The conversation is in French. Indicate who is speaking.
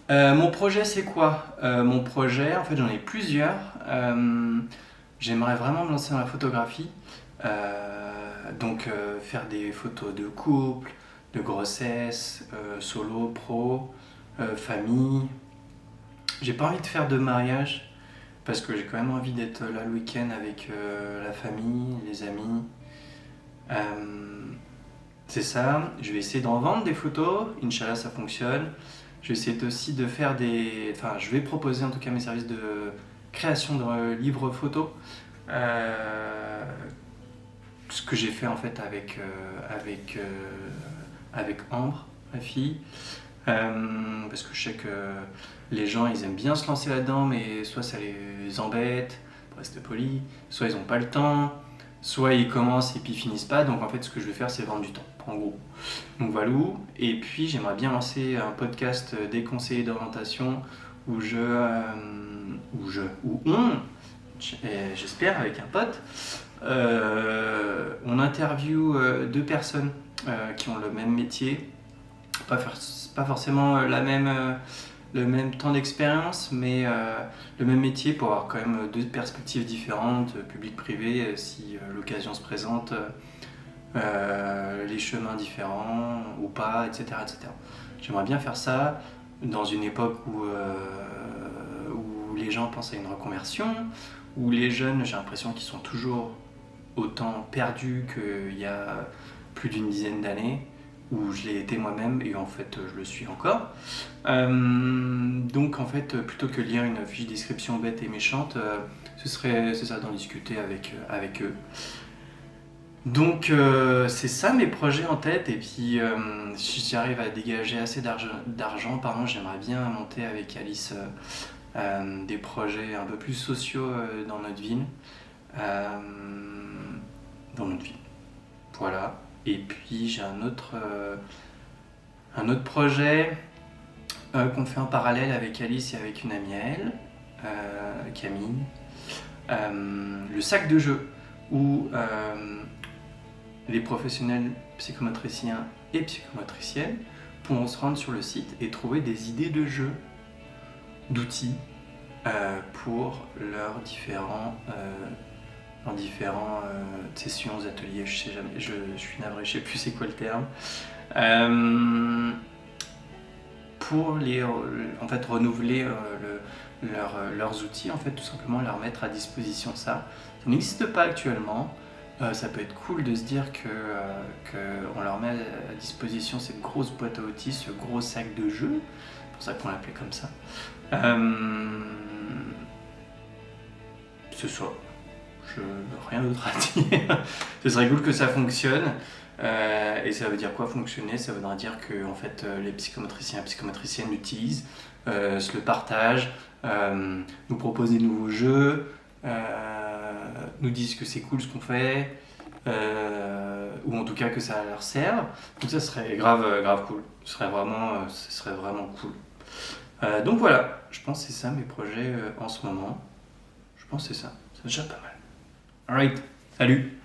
Speaker 1: Mon projet, c'est quoi? Mon projet, en fait, j'en ai plusieurs. J'aimerais vraiment me lancer dans la photographie. Faire des photos de couple, de grossesse, solo, pro, famille. J'ai pas envie de faire de mariage parce que j'ai quand même envie d'être là le week-end avec la famille, les amis. Euh, c'est ça. Je vais essayer d'en vendre des photos. Inch'Allah, ça fonctionne. Je vais essayer aussi de faire des. Enfin, je vais proposer en tout cas mes services de création de livres photos. Euh, Ce que j'ai fait en fait avec Ambre, ma fille. Parce que je sais que les gens ils aiment bien se lancer là-dedans, mais soit ça les embête, pour rester poli, soit ils n'ont pas le temps, soit ils commencent et puis ils finissent pas. Donc en fait, ce que je vais faire, c'est vendre du temps, en gros. Donc voilà. Et puis j'aimerais bien lancer un podcast des conseillers d'orientation où j'espère avec un pote, on interviewe deux personnes qui ont le même métier, pas forcément le même temps d'expérience, mais le même métier pour avoir quand même deux perspectives différentes, public-privé, si l'occasion se présente, les chemins différents ou pas, etc., etc. J'aimerais bien faire ça dans une époque où les gens pensent à une reconversion, où les jeunes, j'ai l'impression qu'ils sont toujours autant perdus qu'il y a plus d'une dizaine d'années, où je l'ai été moi-même et en fait je le suis encore. Donc en fait, plutôt que de lire une fiche description bête et méchante, c'est ça d'en discuter avec eux. Donc c'est ça mes projets en tête, et puis si j'arrive à dégager assez d'argent, j'aimerais bien monter avec Alice des projets un peu plus sociaux dans notre ville. Euh, dans notre ville. Voilà. Et puis j'ai un autre projet qu'on fait en parallèle avec Alice et avec une amie à elle, Camille. Le sac de jeu, où les professionnels psychomotriciens et psychomotriciennes pourront se rendre sur le site et trouver des idées de jeux, d'outils pour leurs différentes sessions, ateliers, je sais jamais, je suis navré, je sais plus c'est quoi le terme, pour en fait renouveler leurs outils, en fait tout simplement leur mettre à disposition ça. Ça n'existe pas actuellement. Ça peut être cool de se dire qu'on leur met à disposition cette grosse boîte à outils, ce gros sac de jeu, c'est pour ça qu'on l'appelait comme ça. Ce soit, je n'ai rien d'autre à dire. Ce serait cool que ça fonctionne. Et ça veut dire quoi fonctionner? Ça voudra dire que en fait, les psychomotriciens et psychomotriciennes l'utilisent, se le partagent, nous proposent des nouveaux jeux, nous disent que c'est cool ce qu'on fait, ou en tout cas que ça leur sert. Donc ça serait grave cool. Ce serait vraiment cool. Donc voilà, je pense que c'est ça mes projets en ce moment. Je pense que c'est ça. C'est déjà pas mal. Alright, salut!